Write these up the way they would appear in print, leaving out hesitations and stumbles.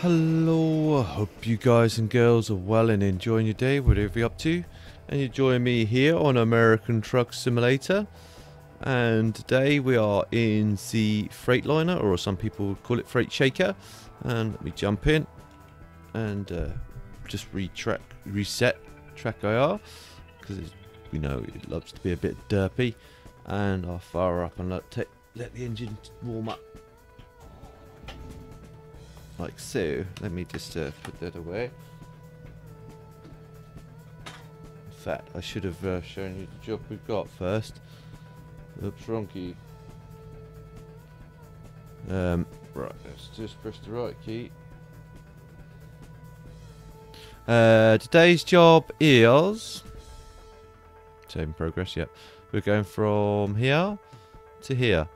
Hello, I hope you guys and girls are well and enjoying your day, whatever you're up to. And you're joining me here on American Truck Simulator. And today we are in the Freightliner, or some people would call it Freight Shaker. And let me jump in and just reset track IR, because we know it loves to be a bit derpy. And I'll fire up and let the engine warm up. Like so. Let me just put that away. In fact, I should have shown you the job we've got first. Oops, wrong key. Right, let's just press the right key. Today's job is... Save progress, yep. We're going from here to here.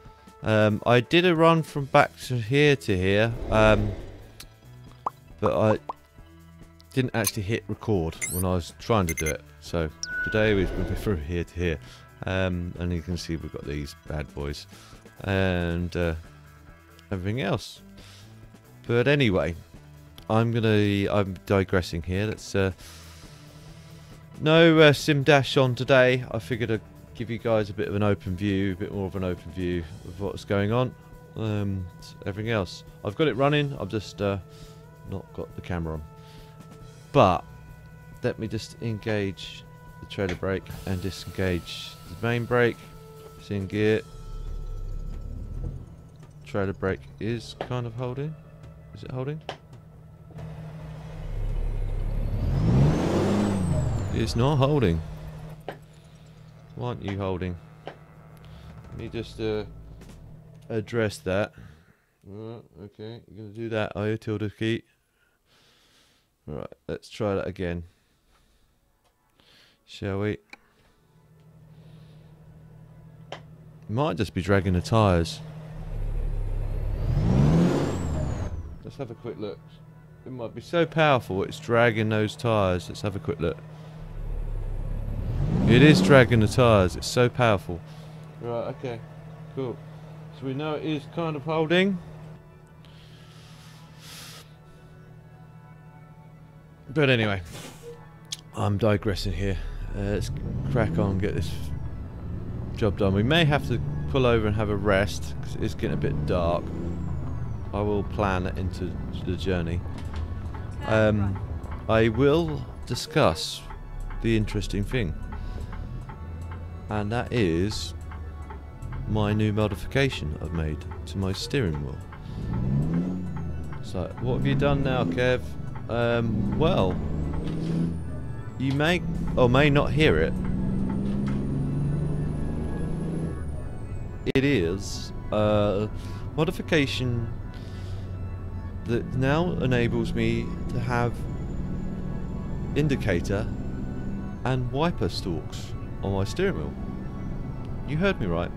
I did a run from back to here, but I didn't actually hit record when I was trying to do it. So today we've been through here to here, and you can see we've got these bad boys and everything else. But anyway, I'm digressing here. Let's no sim dash on today. I figured I'd give you guys a bit of an open view, a bit more of an open view of what's going on. Everything else, I've got it running. I've just not got the camera on. But let me just engage the trailer brake and disengage the main brake. It's in gear. Trailer brake is kind of holding. Is it holding? It's not holding. Why aren't you holding? Let me just address that. Okay, you're going to do that, are you, tilde key? Right, let's try that again. Shall we? Might just be dragging the tyres. Let's have a quick look. It might be so powerful it's dragging those tyres. Let's have a quick look. It is dragging the tyres. It's so powerful. Right, okay. Cool. So we know it is kind of holding. But anyway, I'm digressing here. Let's crack on and get this job done. We may have to pull over and have a rest because it is getting a bit dark. I will plan it into the journey. I will discuss the interesting thing, and that is my new modification I've made to my steering wheel. So, what have you done now, Kev? Well, you may or may not hear it. It is a modification that now enables me to have indicator and wiper stalks on my steering wheel. You heard me right.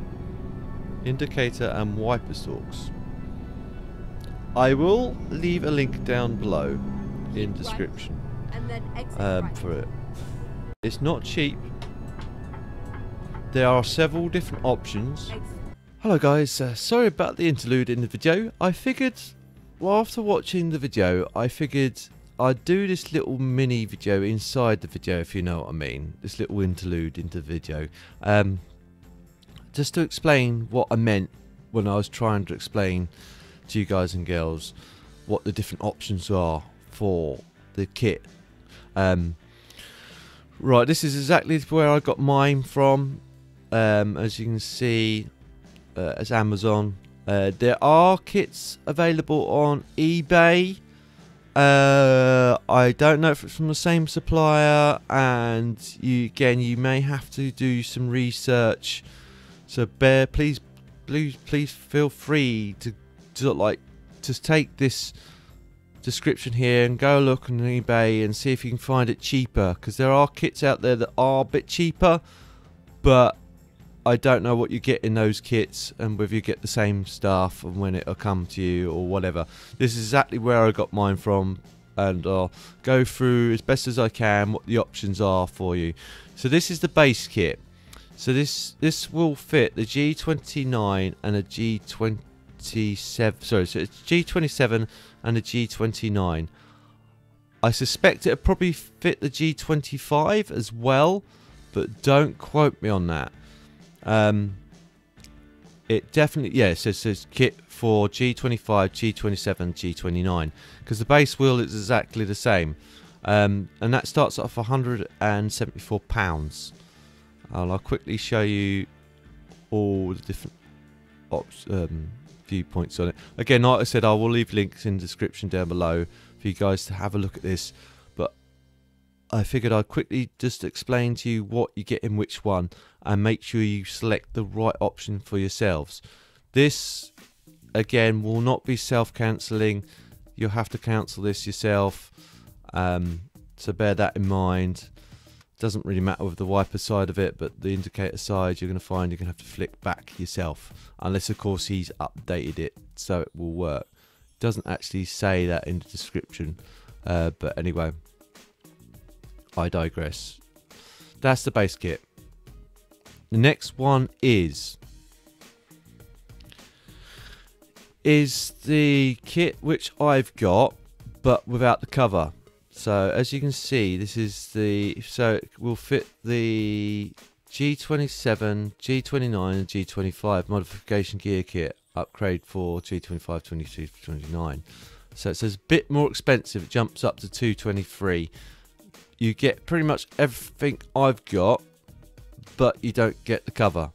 Indicator and wiper stalks. I will leave a link down below in description for it. It's not cheap. There are several different options. Hello guys, sorry about the interlude in the video. I figured, well, after watching the video, I figured I'd do this little mini video inside the video, if you know what I mean. This little interlude into the video. Just to explain what I meant when I was trying to explain to you guys and girls what the different options are for the kit. Right, this is exactly where I got mine from. As you can see, it's Amazon. There are kits available on eBay. I don't know if it's from the same supplier, and you may have to do some research. So please feel free to just take this description here and go look on eBay and see if you can find it cheaper, because there are kits out there that are a bit cheaper, but I don't know what you get in those kits and whether you get the same stuff and when it'll come to you or whatever. This is exactly where I got mine from, and I'll go through as best as I can what the options are for you. So this is the base kit. So this will fit the G29 and a G20 G27. Sorry, so it's G27 and the G29. I suspect it'll probably fit the G25 as well, but don't quote me on that. It definitely, yeah, it says kit for G25, G27, G29, because the base wheel is exactly the same, and that starts off £174. I'll quickly show you all the different viewpoints on it. Again, like I said, I will leave links in the description down below for you guys to have a look at this, but I figured I'd quickly just explain to you what you get in which one and make sure you select the right option for yourselves. This, again, will not be self-cancelling. You'll have to cancel this yourself, so bear that in mind. Doesn't really matter with the wiper side of it, but the indicator side you're going to find you're going to have to flick back yourself, unless of course he's updated it so it will work. Doesn't actually say that in the description, but anyway, I digress. That's the base kit. The next one is the kit which I've got, but without the cover. So as you can see, this is so it will fit the G27, G29 and G25 modification gear kit upgrade for G25, 22, 29. So it's a bit more expensive. It jumps up to 223. You get pretty much everything I've got, but you don't get the cover.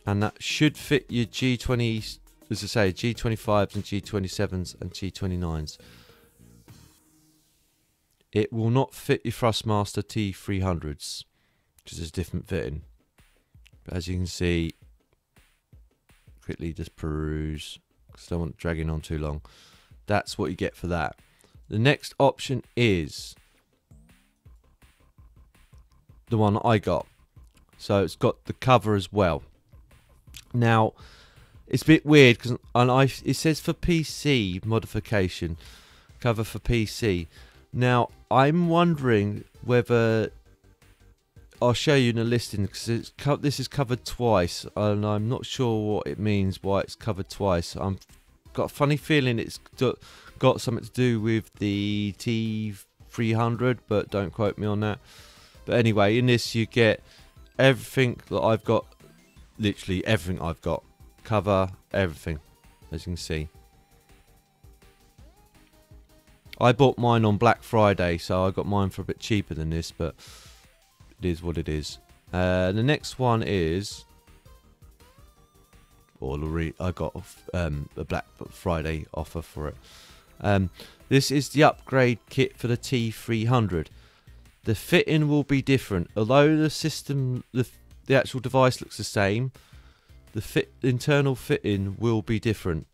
And that should fit your G20, as I say, G25s and G27s and G29s. It will not fit your Thrustmaster T300s, because it's different fitting. But as you can see, quickly just peruse, because I don't want it dragging on too long. That's what you get for that. The next option is the one I got. So it's got the cover as well. Now, it's a bit weird because it says for PC modification, cover for PC. Now, I'm wondering whether I'll show you in the listing, because this is covered twice, and I'm not sure what it means, why it's covered twice. I've got a funny feeling it's got something to do with the T300, but don't quote me on that. But anyway, in this you get everything that I've got, literally everything I've got, cover, everything, as you can see. I bought mine on Black Friday, so I got mine for a bit cheaper than this, but it is what it is. The next one is, I got a Black Friday offer for it. This is the upgrade kit for the T300. The fitting will be different, although the system, the actual device looks the same. The internal fitting will be different.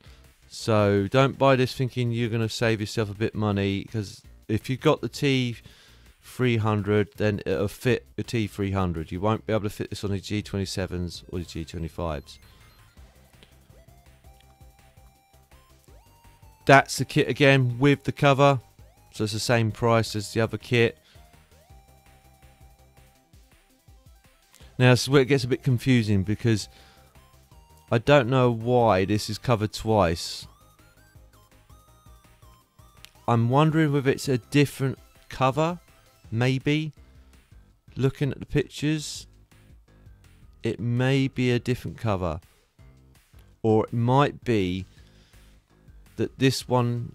So don't buy this thinking you're going to save yourself a bit of money, because if you've got the T300, then it'll fit the T300. You won't be able to fit this on the G27s or the G25s. That's the kit again with the cover, so it's the same price as the other kit. Now this is where it gets a bit confusing, because I don't know why this is covered twice. I'm wondering whether it's a different cover, maybe. Looking at the pictures, it may be a different cover. Or it might be that this one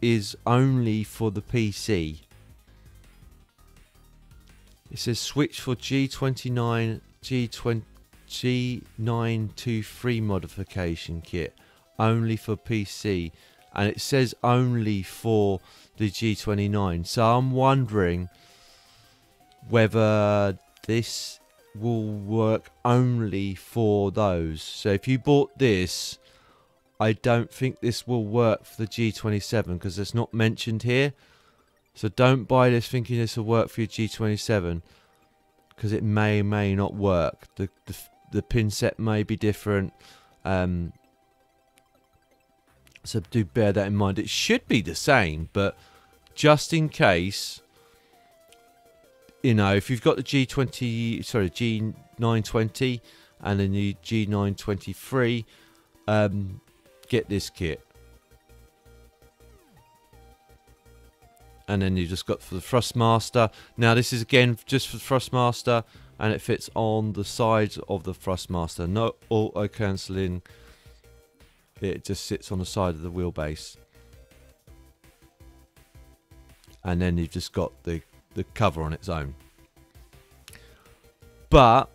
is only for the PC. It says switch for G29, G923 modification kit, only for PC, and it says only for the G29. So I'm wondering whether this will work only for those. So if you bought this, I don't think this will work for the G27, because it's not mentioned here. So don't buy this thinking this will work for your G27, because it may or may not work. The pin set may be different, so do bear that in mind. It should be the same, but just in case, you know, if you've got the G920 and then the G923, get this kit. And then you just got for the Thrustmaster. Now this is again just for the Thrustmaster, and it fits on the sides of the Thrustmaster. No auto cancelling. It just sits on the side of the wheelbase. And then you've just got the cover on its own. But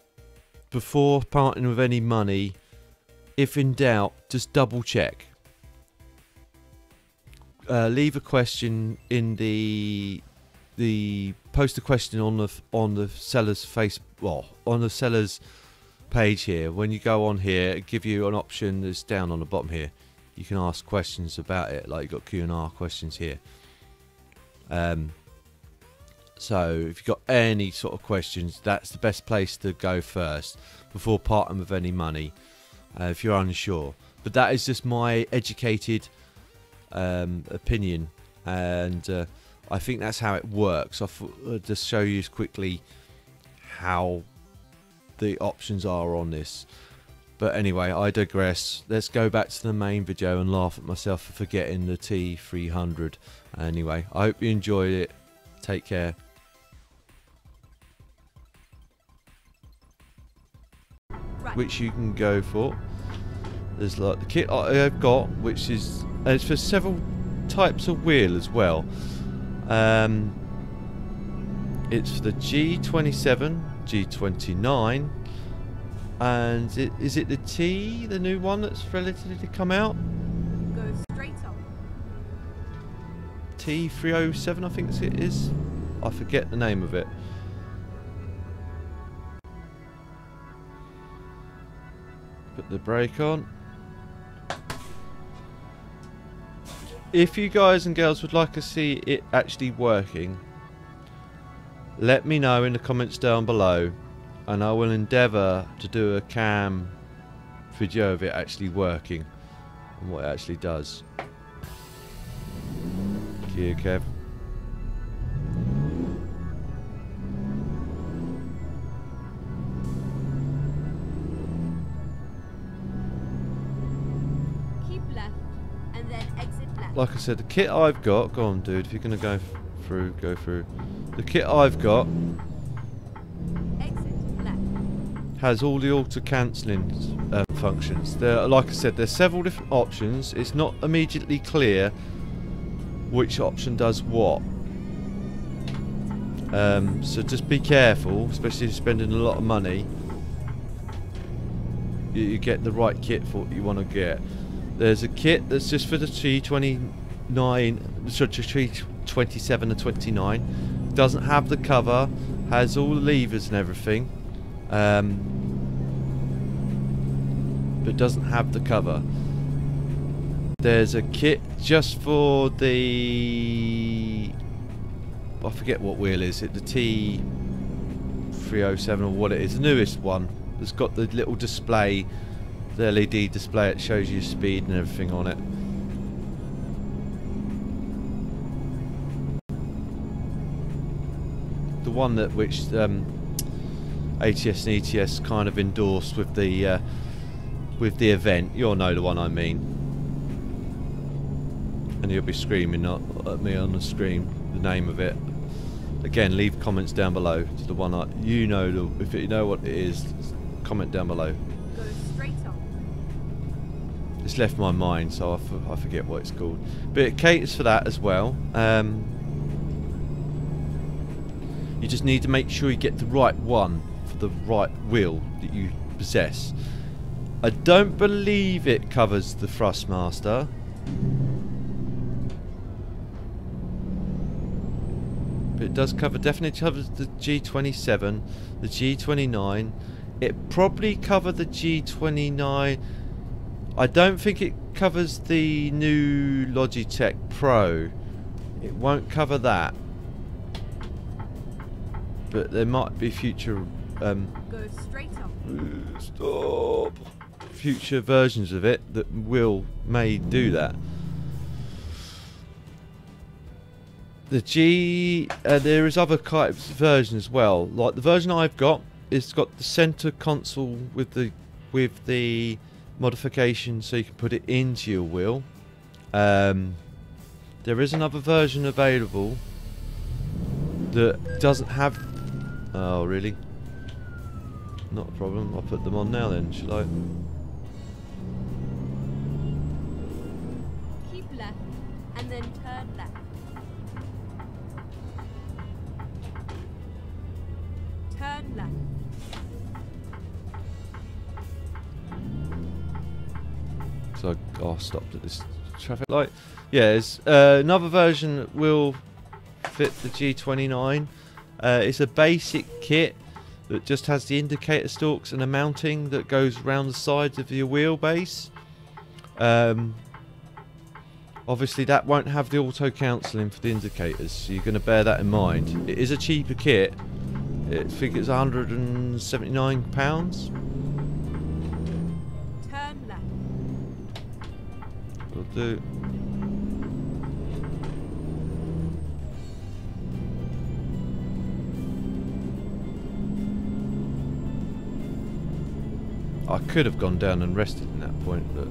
before parting with any money, if in doubt, just double check. Leave a question in the post a question on the seller's on the seller's page here. When you go on here, it give you an option that's down on the bottom here. You can ask questions about it, like you've got Q&R questions here. So if you've got any sort of questions, that's the best place to go first before parting with any money, if you're unsure. But that is just my educated opinion, and I think that's how it works. I thought I'd just show you quickly how the options are on this. But anyway, I digress. Let's go back to the main video and laugh at myself for forgetting the T300. Anyway, I hope you enjoyed it. Take care. Right. Which you can go for. There's like the kit I've got, which is, and it's for several types of wheel as well. It's for the G27, G29, and is it the T, the new one that's relatively come out? Go straight on. T307, I think it is. I forget the name of it. Put the brake on. If you guys and girls would like to see it actually working, let me know in the comments down below, and I will endeavour to do a cam video of it actually working and what it actually does. Thank you, Kev. Keep left and then exit left. Like I said, the kit I've got, go on dude, if you're going to go through, go through. The kit I've got Exit left. has all the auto cancelling functions. There, like I said, there's several different options. It's not immediately clear which option does what. So just be careful, especially if you're spending a lot of money. You get the right kit for what you want to get. There's a kit that's just for the T29, sorry, T27 and 29. Doesn't have the cover, has all the levers and everything, but doesn't have the cover. There's a kit just for the, I forget what wheel is it, the T307 or what it is, the newest one. It's got the little display, the LED display, it shows you speed and everything on it. The one that which ATS and ETS kind of endorsed with the event. You'll know the one I mean, and you'll be screaming at me on the screen the name of it. Again, leave comments down below to the one you know. If you know what it is, comment down below. Go straight on. It's left my mind, so I forget what it's called. But it caters for that as well. You just need to make sure you get the right one for the right wheel that you possess. I don't believe it covers the Thrustmaster. But it does cover, definitely covers the G27, the G29. It probably covered the G29. I don't think it covers the new Logitech Pro. It won't cover that. But there might be future Go straight on. stop. Future versions of it that may do that. The there is other types of versions as well. Like the version I've got it's got the center console with the modification, so you can put it into your wheel. There is another version available that doesn't have. Oh, really? Not a problem. I'll put them on now then, shall I? Keep left and then turn left. Turn left. So I stopped at this traffic light. Yeah, it's another version that will fit the G29. It's a basic kit that just has the indicator stalks and a mounting that goes around the sides of your wheelbase. Obviously that won't have the auto counselling for the indicators, so you're going to bear that in mind. It is a cheaper kit. I think it's £179. Turn left. Will do. I could have gone down and rested in that point, but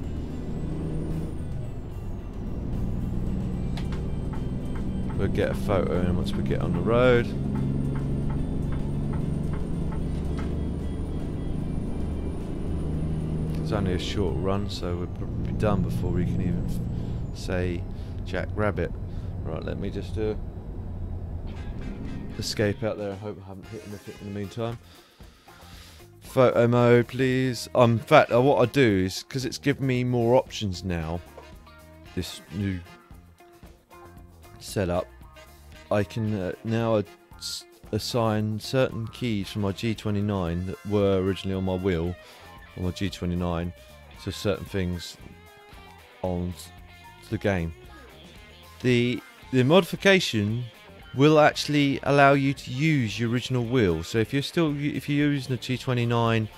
we'll get a photo in once we get on the road. It's only a short run, so we'll probably be done before we can even say Jack Rabbit. Right, let me just escape out there. I hope I haven't hit anything in the meantime. Photo mode, please. In fact, what I do is, because it's given me more options now, this new setup, I can now assign certain keys from my G29 that were originally on my wheel, on my G29, to certain things on the game. The modification will actually allow you to use your original wheel. So if you're using a G29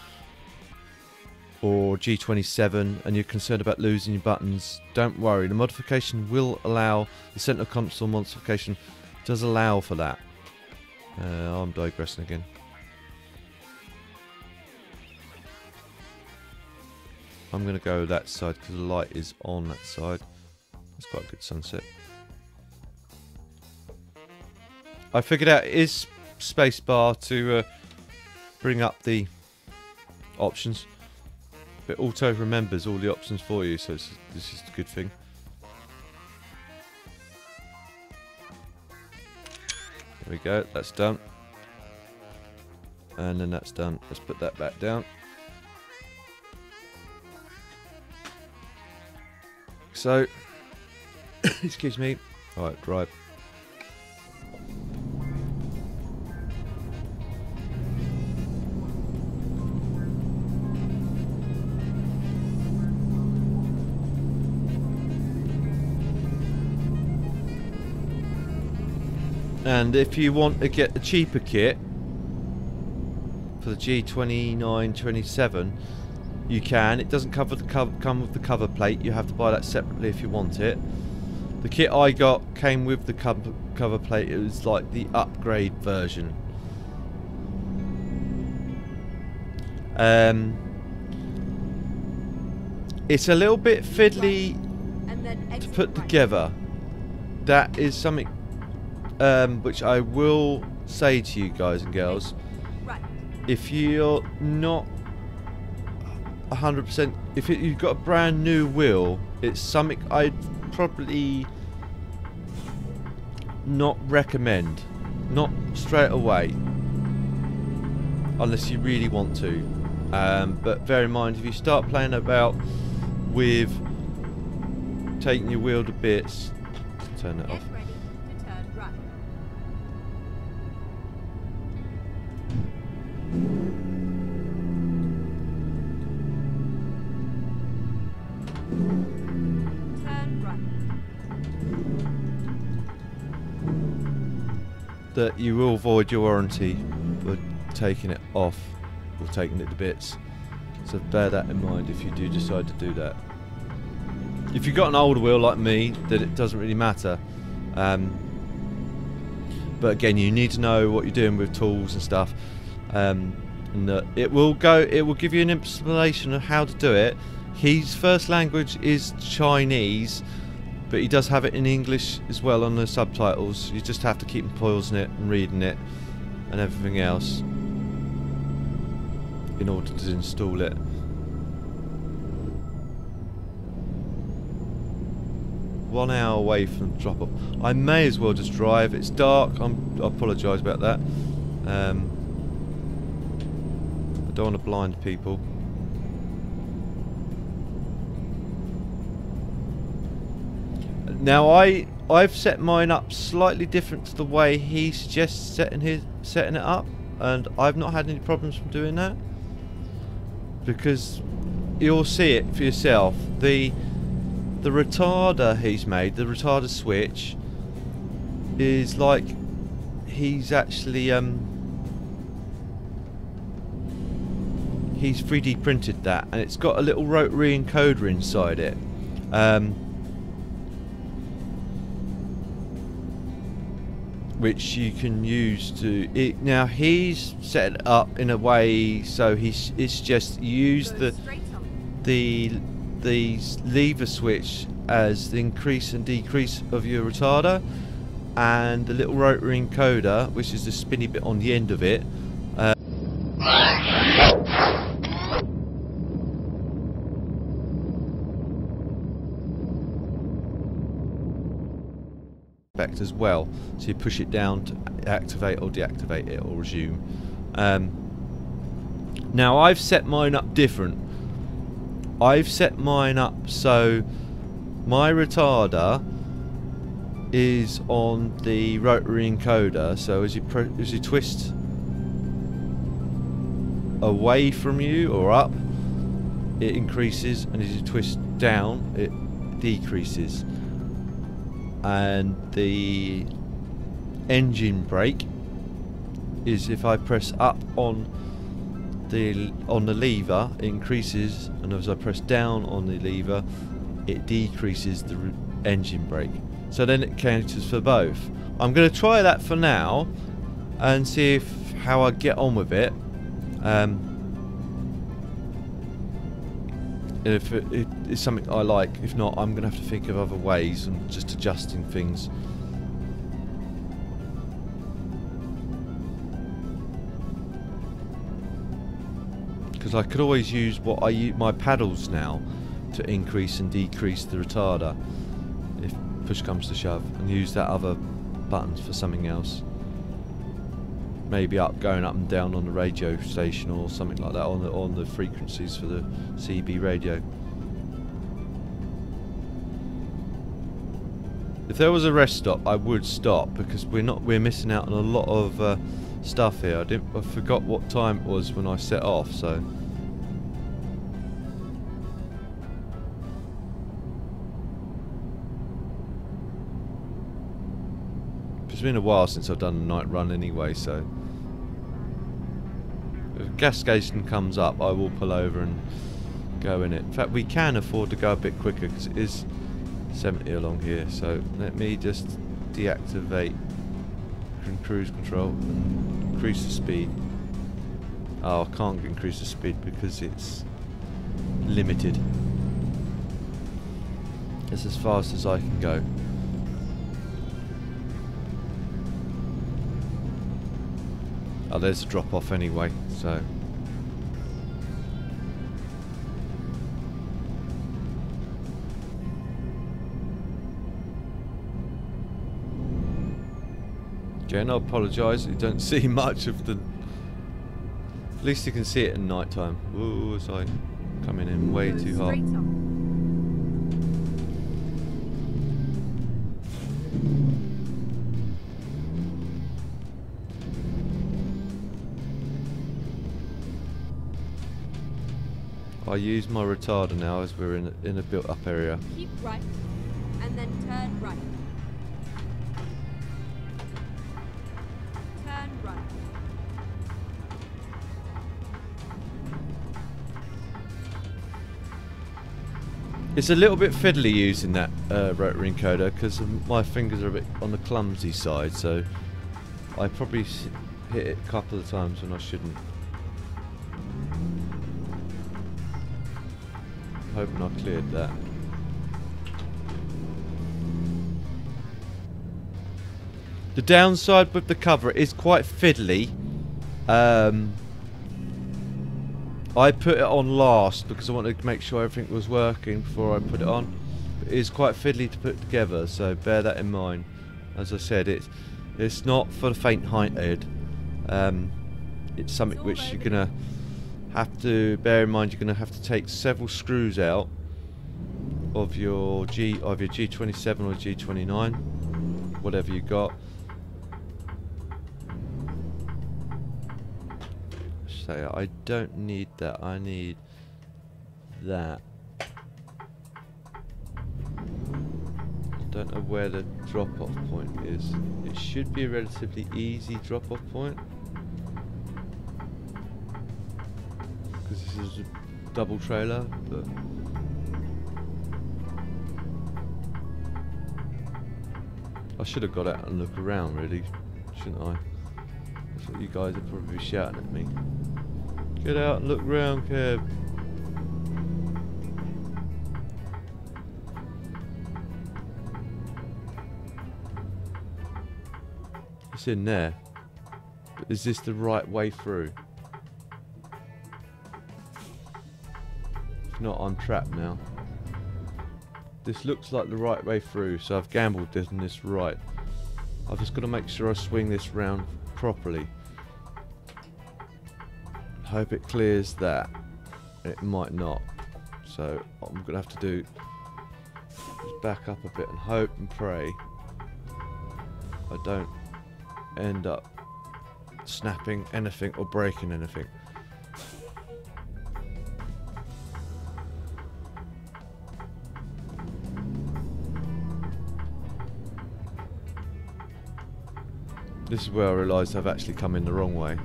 or G27 and you're concerned about losing your buttons, don't worry. The modification will allow, the center console modification does allow for that. I'm digressing again. I'm going to go that side because the light is on that side. That's quite a good sunset. I figured out it is spacebar to bring up the options, but auto remembers all the options for you, so this is a good thing. There we go, that's done, and then that's done. Let's put that back down. So, excuse me. All right, drive. And if you want to get the cheaper kit for the G29, 27, you can. It doesn't come with the cover plate. You have to buy that separately if you want it. The kit I got came with the cover plate. It was like the upgrade version. It's a little bit fiddly to put together. That is something which I will say to you guys and girls. If you're not 100%, if you've got a brand new wheel, it's something I'd probably not recommend, not straight away, unless you really want to. But bear in mind, if you start playing about with taking your wheel to bits, turn it off. That you will void your warranty for taking it off or taking it to bits, so bear that in mind if you do decide to do that. If you've got an older wheel like me, then it doesn't really matter, but again, you need to know what you're doing with tools and stuff, and And it will give you an explanation of how to do it. His first language is Chinese, but he does have it in English as well on the subtitles. You just have to keep pausing it and reading it and everything else in order to install it. One hour away from the drop off. I may as well just drive. It's dark. I apologise about that. I don't want to blind people. Now I've set mine up slightly different to the way he suggests setting it up, and I've not had any problems from doing that, because you'll see it for yourself. The retarder he's made, the retarder switch, is like he's actually he's 3D printed that, and it's got a little rotary encoder inside it. Which you can use to now he's set it up in a way so it's just use the lever switch as the increase and decrease of your retarder, and the little rotary encoder, which is the spinny bit on the end of it, as well, so you push it down to activate or deactivate it or resume. Now I've set mine up different. I've set mine up so my retarder is on the rotary encoder, so as you twist away from you or up, it increases, and as you twist down, it decreases. And the engine brake is if I press up on the lever, it increases, and as I press down on the lever, it decreases the engine brake. So then it counts for both. I'm going to try that for now and see how I get on with it. If it's something I like. If not, I'm going to have to think of other ways and just adjusting things. Because I could always use my paddles now to increase and decrease the retarder if push comes to shove, and use that other buttons for something else. Maybe going up and down on the radio station or something like that, on the frequencies for the CB radio. If there was a rest stop, I would stop, because we're missing out on a lot of stuff here. I forgot what time it was when I set off, so. It's been a while since I've done a night run anyway, so if a gas station comes up, I will pull over and go in it. In fact, we can afford to go a bit quicker because it is 70 along here. So let me just deactivate cruise control and increase the speed. Oh, I can't increase the speed because it's limited. It's as fast as I can go. Oh, there's a drop off anyway, so. Again, I apologise, you don't see much of the. At least you can see it at night time. Ooh, as I coming in way too hard. I use my retarder now as we're in a built-up area. Keep right, and then turn right. Turn right. It's a little bit fiddly using that rotary encoder because my fingers are a bit on the clumsy side, so I probably hit it a couple of times when I shouldn't. hoping I cleared that. The downside with the cover is quite fiddly. I put it on last because I wanted to make sure everything was working before I put it on. It is quite fiddly to put together, so bear that in mind. As I said, it's not for the faint-hearted. It's something which you're gonna have to bear in mind. You're gonna have to take several screws out of your G27 or G29, whatever you got. So I don't need that. I need that. Don't know where the drop-off point is. It should be a relatively easy drop-off point because this is a double trailer, but I should have got out and look around, really, shouldn't I? That's what you guys are probably shouting at me. Get out and look around, Kev. It's in there. But is this the right way through? If not, I'm trapped now. This looks like the right way through, so I've gambled on this right. I've just got to make sure I swing this round properly. Hope it clears that. It might not. So what I'm going to have to do is back up a bit and hope and pray I don't end up snapping anything or breaking anything. This is where I realised I've actually come in the wrong way.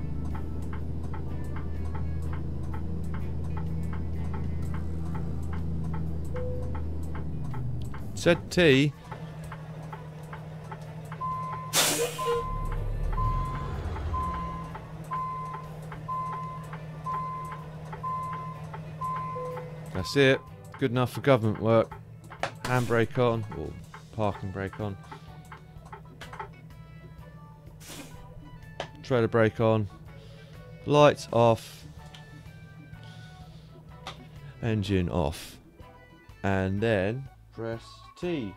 Said T. That's it. Good enough for government work. Handbrake on, or parking brake on. Trailer brake on. Lights off. Engine off. And then press T.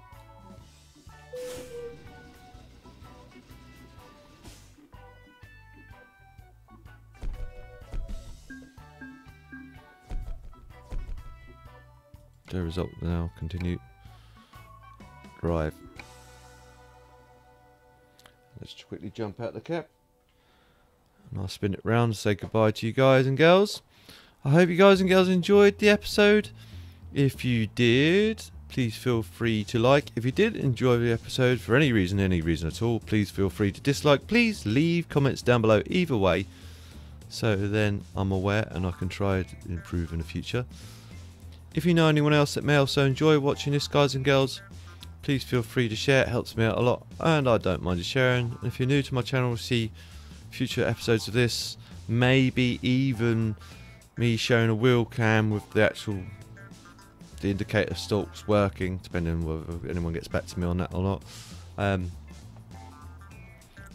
The result now. Continue. Drive. Let's quickly jump out the cab. And I'll spin it round and say goodbye to you guys and girls. I hope you guys and girls enjoyed the episode. If you did, please feel free to like. If you did enjoy the episode for any reason at all, please feel free to dislike. Please leave comments down below either way, so then I'm aware and I can try to improve in the future. If you know anyone else that may also enjoy watching this, guys and girls, please feel free to share. It helps me out a lot and I don't mind you sharing. And if you're new to my channel, see future episodes of this, maybe even me showing a wheel cam with the indicator stalks working, depending on whether anyone gets back to me on that or not.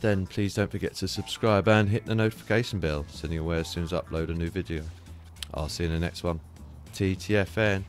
Then please don't forget to subscribe and hit the notification bell so you're aware as soon as I upload a new video. I'll see you in the next one. TTFN.